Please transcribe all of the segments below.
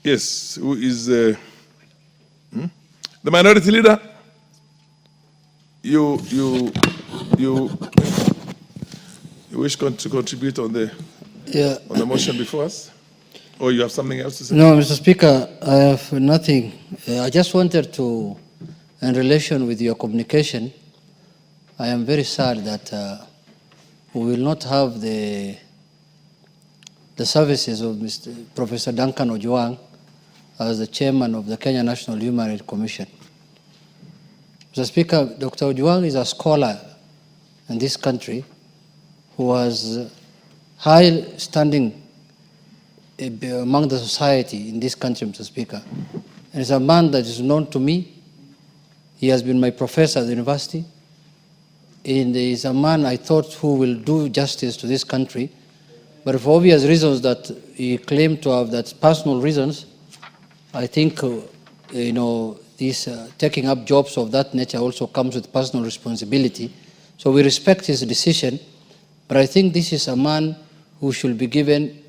Yes, who is the minority leader? You wish to contribute on the motion before us, or you have something else to say? No, Mr. Speaker, I have nothing. I just wanted to, in relation with your communication, I am very sad that we will not have the services of Professor Duncan Ojang as the chairman of the Kenya National Human Rights Commission. Mr. Speaker, Dr. Ojang is a scholar in this country who has high standing among the society in this country, Mr. Speaker. And is a man that is known to me. He has been my professor at the university. And he is a man I thought who will do justice to this country. But for obvious reasons that he claimed to have, that personal reasons, I think, this taking up jobs of that nature also comes with personal responsibility. So we respect his decision, but I think this is a man who should be given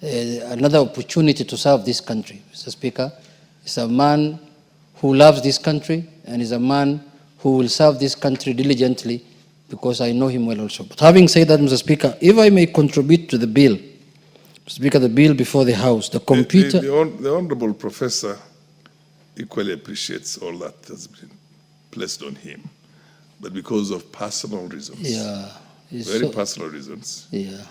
another opportunity to serve this country, Mr. Speaker. He's a man who loves this country and is a man who will serve this country diligently, because I know him well also. But having said that, Mr. Speaker, if I may contribute to the bill, Mr. Speaker, the bill before the House, the computer... The Honorable Professor equally appreciates all that has been placed on him, but because of personal reasons, very personal reasons.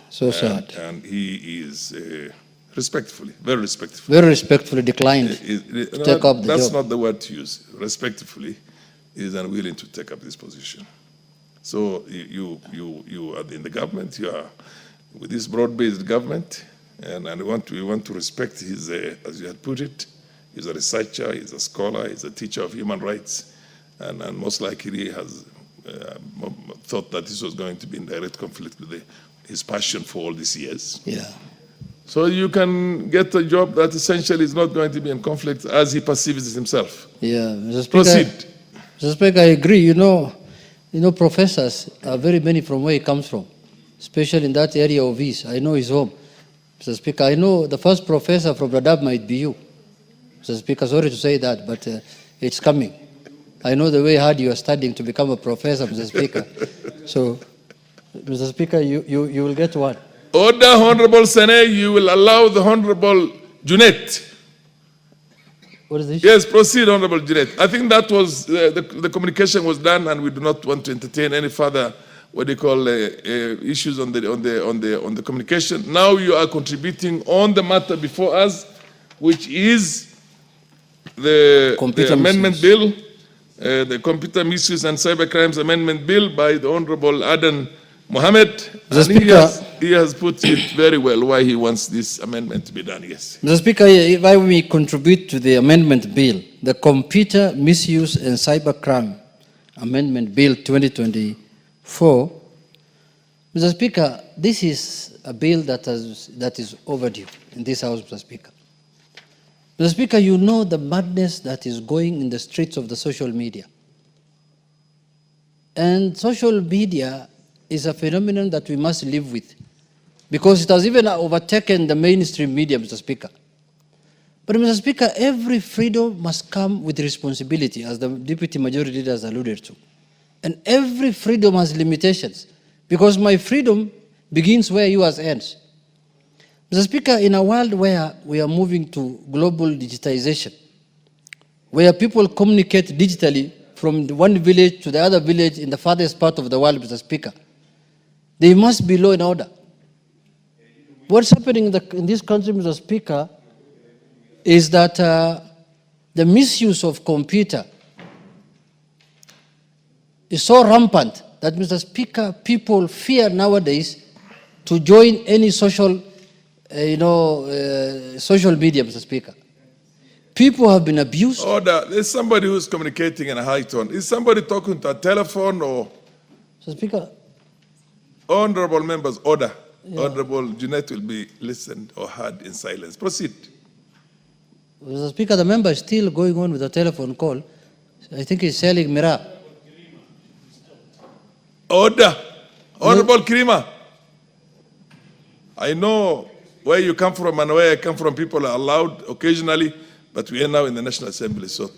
So sad. And he is very respectfully declined to take up the job. That's not the word to use. Respectfully, he is unwilling to take up this position. So you are in the government. You are with this broad-based government, and we want to respect his, as you had put it, he's a researcher, he's a scholar, he's a teacher of human rights, and most likely he has thought that this was going to be in direct conflict with his passion for all these years. So you can get a job that essentially is not going to be in conflict as he perceives it himself. Mr. Speaker, proceed. Mr. Speaker, I agree. You know, professors are very many from where he comes from, especially in that area of his. I know his home. Mr. Speaker, I know the first professor from Dadaab might be you. Mr. Speaker, sorry to say that, but it's coming. I know the way hard you are studying to become a professor, Mr. Speaker. So, Mr. Speaker, you will get one. Order, Honorable Sene, you will allow the Honorable Junet. What is this? Yes, proceed, Honorable Junet. I think that was, the communication was done, and we do not want to entertain any further, issues on the communication. Now you are contributing on the matter before us, which is the amendment bill, the Computer Misuse and Cybercrimes Amendment Bill by the Honorable Junet Mohamed. Mr. Speaker, he has put it very well why he wants this amendment to be done, yes. Mr. Speaker, if I may contribute to the amendment bill, the Computer Misuse and Cybercrime Amendment Bill 2024, Mr. Speaker, this is a bill that is overdue in this House, Mr. Speaker. Mr. Speaker, you know the madness that is going in the streets of the social media. And social media is a phenomenon that we must live with, because it has even overtaken the mainstream media, Mr. Speaker. But, Mr. Speaker, every freedom must come with responsibility, as the Deputy Majority Leader has alluded to. And every freedom has limitations, because my freedom begins where yours ends. Mr. Speaker, in a world where we are moving to global digitization, where people communicate digitally from one village to the other village in the farthest part of the world, Mr. Speaker, there must be law and order. What's happening in this country, Mr. Speaker, is that the misuse of computer is so rampant that, Mr. Speaker, people fear nowadays to join any social media, Mr. Speaker. People have been abused. Order. There's somebody who's communicating in a high tone. Is somebody talking to a telephone or? Mr. Speaker. Honorable members, order. Honorable Junet will be listened or heard in silence. Proceed. Mr. Speaker, the member is still going on with the telephone call. I think he's selling Mira. Order. Honorable Krima, I know where you come from and where I come from, people are allowed occasionally, but we are now in the National Assembly, so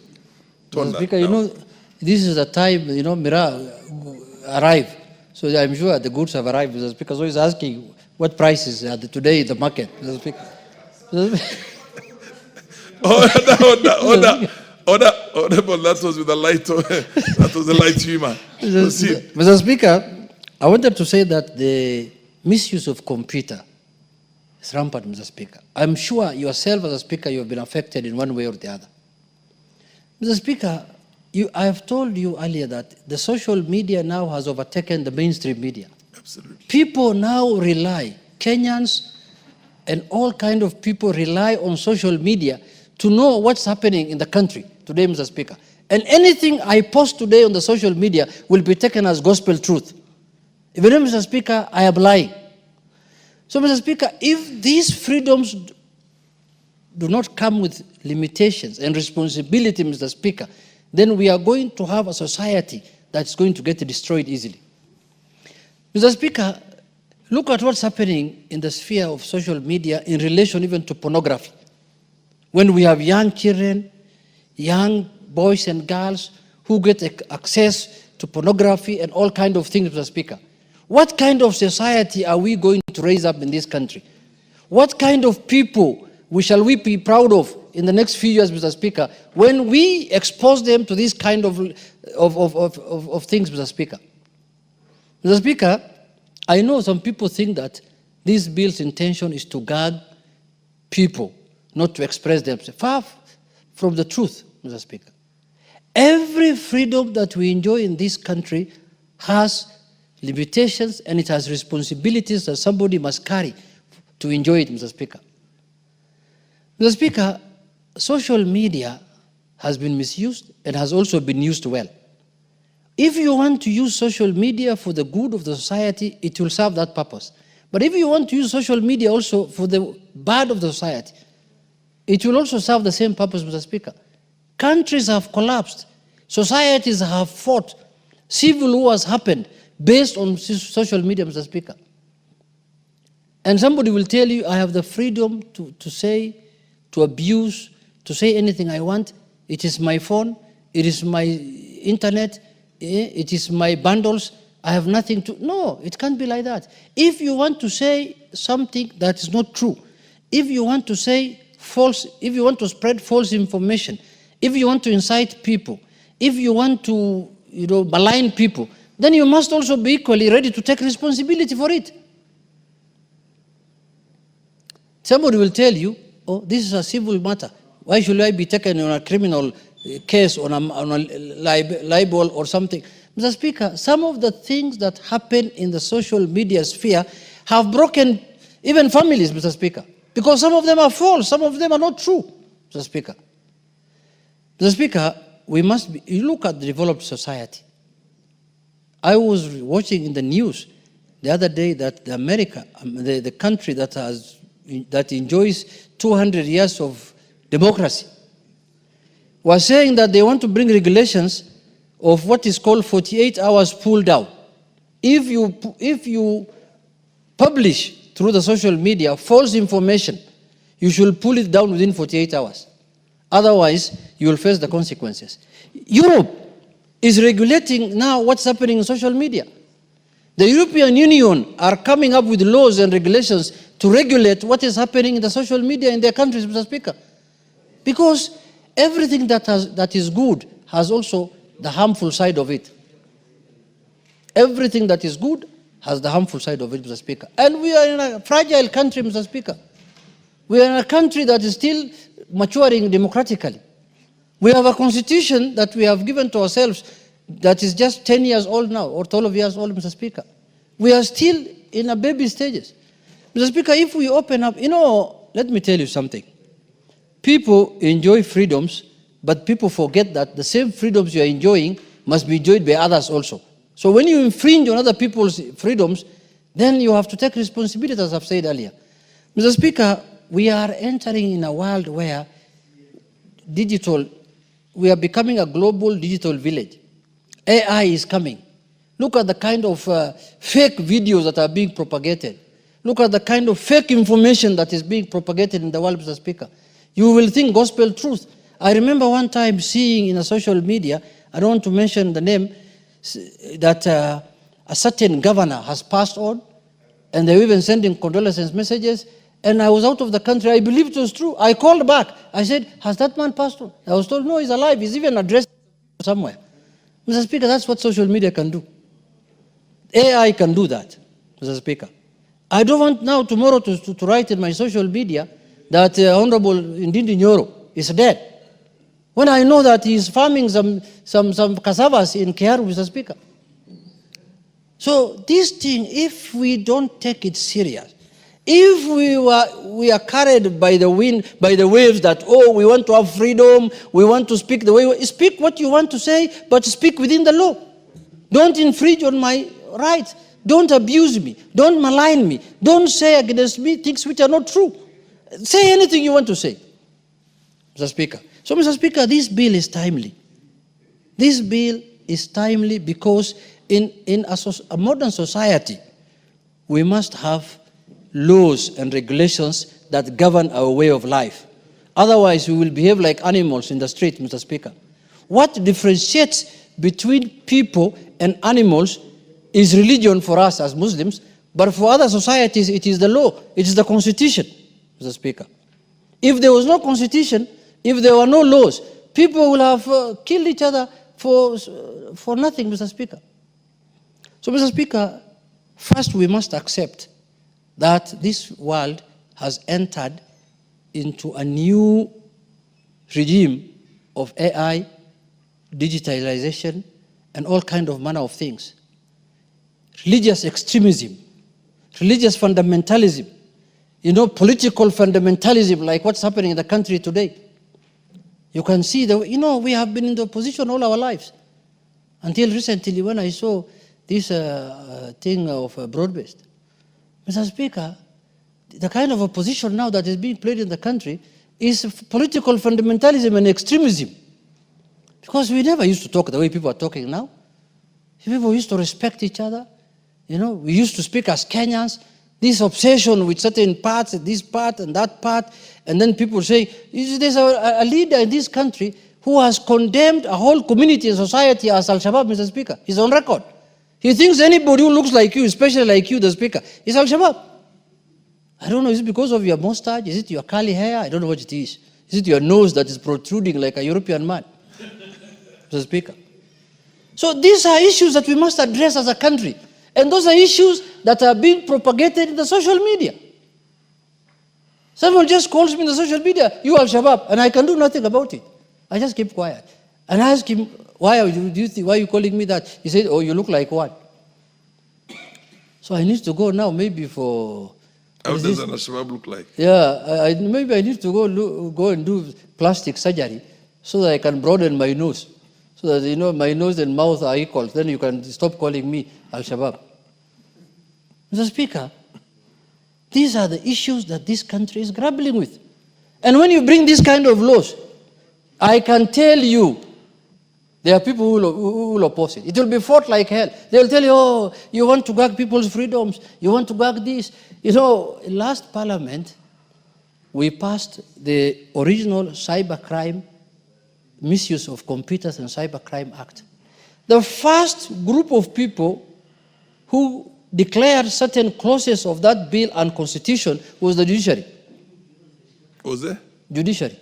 tone Mr. that Speaker, you down. know, this is the time, Mira arrive. So I'm sure the goods have arrived, Mr. Speaker. So he's asking what prices are today in the market, Mr. Speaker. Honorable, that was with a light, that was a light humor. Proceed. Mr. Speaker, I wanted to say that the misuse of computer is rampant, Mr. Speaker. I'm sure yourself as a Speaker, you have been affected in one way or the other. Mr. Speaker, I have told you earlier that the social media now has overtaken the mainstream media. Absolutely. People now rely, Kenyans and all kind of people rely on social media to know what's happening in the country today, Mr. Speaker. And anything I post today on the social media will be taken as gospel truth. Even if, Mr. Speaker, I am lying. So, Mr. Speaker, if these freedoms do not come with limitations and responsibility, Mr. Speaker, then we are going to have a society that's going to get destroyed easily. Mr. Speaker, look at what's happening in the sphere of social media in relation even to pornography. When we have young children, young boys and girls who get access to pornography and all kinds of things, Mr. Speaker. What kind of society are we going to raise up in this country? What kind of people shall we be proud of in the next few years, Mr. Speaker, when we expose them to this kind of things, Mr. Speaker? Mr. Speaker, I know some people think that this bill's intention is to gag people, not to express themselves. Far from the truth, Mr. Speaker. Every freedom that we enjoy in this country has limitations and it has responsibilities that somebody must carry to enjoy it, Mr. Speaker. Mr. Speaker, social media has been misused and has also been used well. If you want to use social media for the good of the society, it will serve that purpose. But if you want to use social media also for the bad of the society, it will also serve the same purpose, Mr. Speaker. Countries have collapsed. Societies have fought. Civil wars happened based on social media, Mr. Speaker. And somebody will tell you, I have the freedom to say, to abuse, to say anything I want. It is my phone. It is my internet. It is my bundles. I have nothing to... No, it can't be like that. If you want to say something that is not true, if you want to say false, if you want to spread false information, if you want to incite people, if you want to, malign people, then you must also be equally ready to take responsibility for it. Somebody will tell you, oh, this is a civil matter. Why should I be taken on a criminal case, on a libel or something? Mr. Speaker, some of the things that happen in the social media sphere have broken even families, Mr. Speaker, because some of them are false, some of them are not true, Mr. Speaker. Mr. Speaker, you look at the developed society. I was watching in the news the other day that the country that enjoys 200 years of democracy, was saying that they want to bring regulations of what is called 48 hours pull down. If you publish through the social media false information, you should pull it down within 48 hours. Otherwise, you will face the consequences. Europe is regulating now what's happening in social media. The European Union are coming up with laws and regulations to regulate what is happening in the social media in their countries, Mr. Speaker. Because everything that is good has also the harmful side of it. Everything that is good has the harmful side of it, Mr. Speaker. And we are in a fragile country, Mr. Speaker. We are in a country that is still maturing democratically. We have a constitution that we have given to ourselves that is just 10 years old now, or 12 years old, Mr. Speaker. We are still in a baby stages. Mr. Speaker, if we open up, let me tell you something. People enjoy freedoms, but people forget that the same freedoms you are enjoying must be enjoyed by others also. So when you infringe on other people's freedoms, then you have to take responsibility, as I've said earlier. Mr. Speaker, we are entering in a world where we are becoming a global digital village. AI is coming. Look at the kind of fake videos that are being propagated. Look at the kind of fake information that is being propagated in the world, Mr. Speaker. You will think gospel truth. I remember one time seeing in a social media, I don't want to mention the name, that a certain governor has passed on, and they were even sending condolence messages, and I was out of the country. I believed it was true. I called back. I said, has that man passed on? I was told, no, he's alive. He's even addressed somewhere. Mr. Speaker, that's what social media can do. AI can do that, Mr. Speaker. I don't want now tomorrow to write in my social media that Honorable Ndindi Nyoro is dead, when I know that he is farming some cassavas in Kiaru, Mr. Speaker. So this thing, if we don't take it serious, if we are carried by the wind, by the waves that, oh, we want to have freedom, we want to speak the way, speak what you want to say, but speak within the law. Don't infringe on my rights. Don't abuse me. Don't malign me. Don't say against me things which are not true. Say anything you want to say, Mr. Speaker. So, Mr. Speaker, this bill is timely. This bill is timely because in a modern society, we must have laws and regulations that govern our way of life. Otherwise, we will behave like animals in the street, Mr. Speaker. What differentiates between people and animals is religion for us as Muslims, but for other societies, it is the law, it is the constitution, Mr. Speaker. If there was no constitution, if there were no laws, people will have killed each other for nothing, Mr. Speaker. So, Mr. Speaker, first we must accept that this world has entered into a new regime of AI, digitalization, and all kind of manner of things. Religious extremism, religious fundamentalism, political fundamentalism, like what's happening in the country today. You can see that, we have been in the opposition all our lives. Until recently, when I saw this thing of broad-based. Mr. Speaker, the kind of opposition now that is being played in the country is political fundamentalism and extremism. Because we never used to talk the way people are talking now. People used to respect each other. We used to speak as Kenyans. This obsession with certain parts, this part and that part, and then people say, there's a leader in this country who has condemned a whole community and society as Al-Shabaab, Mr. Speaker. He's on record. He thinks anybody who looks like you, especially like you, the Speaker, is Al-Shabaab. I don't know, is it because of your mustache? Is it your curly hair? I don't know what it is. Is it your nose that is protruding like a European man? Mr. Speaker. So these are issues that we must address as a country. And those are issues that are being propagated in the social media. Someone just calls me in the social media, you Al-Shabaab, and I can do nothing about it. I just keep quiet. And I ask him, why are you calling me that? He said, oh, you look like one. So I need to go now, maybe for... How does an Al-Shabaab look like? Yeah, maybe I need to go and do plastic surgery so that I can broaden my nose. So that, my nose and mouth are equal. Then you can stop calling me Al-Shabaab. Mr. Speaker, these are the issues that this country is grappling with. And when you bring this kind of laws, I can tell you, there are people who will oppose it. It will be fought like hell. They'll tell you, oh, you want to gag people's freedoms. You want to gag this. Last parliament, we passed the original Cybercrime, Misuse of Computers and Cybercrime Act. The first group of people who declared certain clauses of that bill unconstitutional was the judiciary. Was there? Judiciary.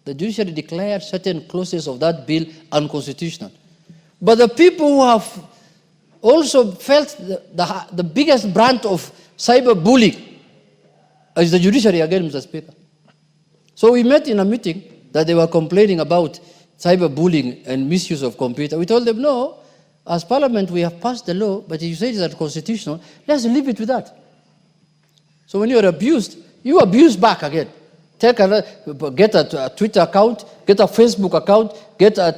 The judiciary declared certain clauses of that bill unconstitutional. But the people who have also felt the biggest brunt of cyberbullying is the judiciary again, Mr. Speaker. So we met in a meeting that they were complaining about cyberbullying and misuse of computer. We told them, no, as Parliament we have passed the law, but you say it's unconstitutional, let's leave it with that. So when you're abused, you abuse back again. Get a Twitter account, get a Facebook account, get a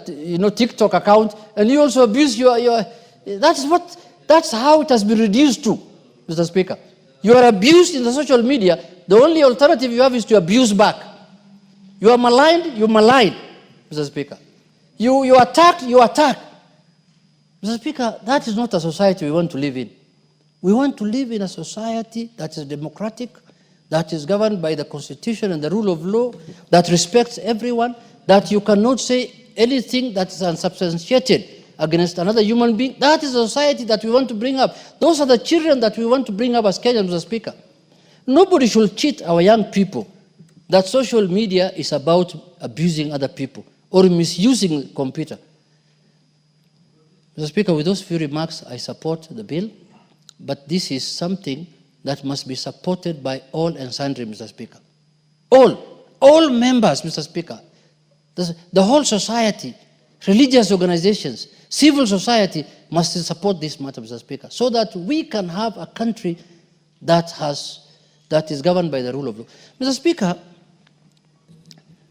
TikTok account, and you also abuse your that's how it has been reduced to, Mr. Speaker. You are abused in the social media. The only alternative you have is to abuse back. You are maligned, you malign, Mr. Speaker. You attack, you attack. Mr. Speaker, that is not a society we want to live in. We want to live in a society that is democratic, that is governed by the Constitution and the rule of law, that respects everyone, that you cannot say anything that is unsubstantiated against another human being. That is a society that we want to bring up. Those are the children that we want to bring up as Kenyans, Mr. Speaker. Nobody should cheat our young people that social media is about abusing other people or misusing the computer. Mr. Speaker, with those few remarks, I support the bill, but this is something that must be supported by all and sundry, Mr. Speaker. All members, Mr. Speaker. The whole society, religious organizations, civil society must support this matter, Mr. Speaker, so that we can have a country that is governed by the rule of law. Mr. Speaker,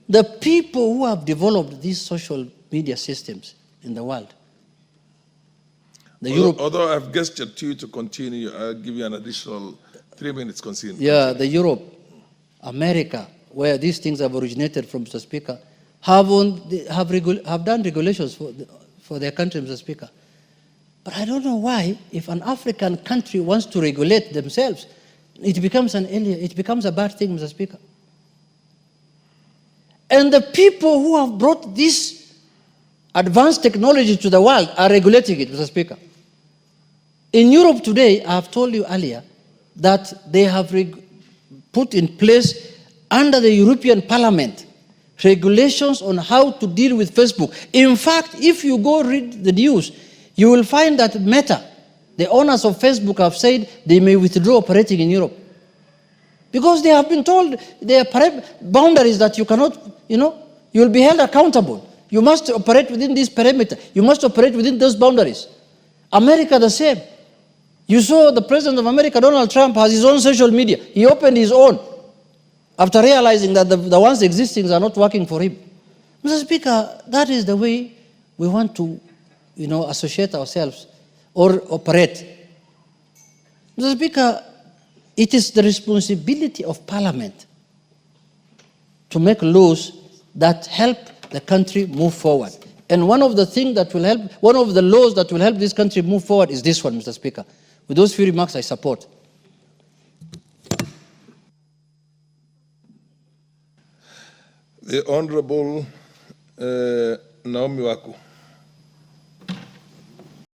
the people who have developed these social media systems in the world, although I've gestured to you to continue, I'll give you an additional 3 minutes. Continue. Yeah, the Europe, America, where these things have originated from, Mr. Speaker, have done regulations for their country, Mr. Speaker. But I don't know why, if an African country wants to regulate themselves, it becomes a bad thing, Mr. Speaker. And the people who have brought this advanced technology to the world are regulating it, Mr. Speaker. In Europe today, I have told you earlier that they have put in place under the European Parliament regulations on how to deal with Facebook. In fact, if you go read the news, you will find that Meta, the owners of Facebook, have said they may withdraw operating in Europe. Because they have been told there are boundaries that you cannot, you will be held accountable. You must operate within this perimeter. You must operate within those boundaries. America, the same. You saw the President of America, Donald Trump, has his own social media. He opened his own after realizing that the ones existing are not working for him. Mr. Speaker, that is the way we want to, associate ourselves or operate. Mr. Speaker, it is the responsibility of Parliament to make laws that help the country move forward. And one of the laws that will help this country move forward is this one, Mr. Speaker. With those few remarks, I support. The Honorable Naomi Waku.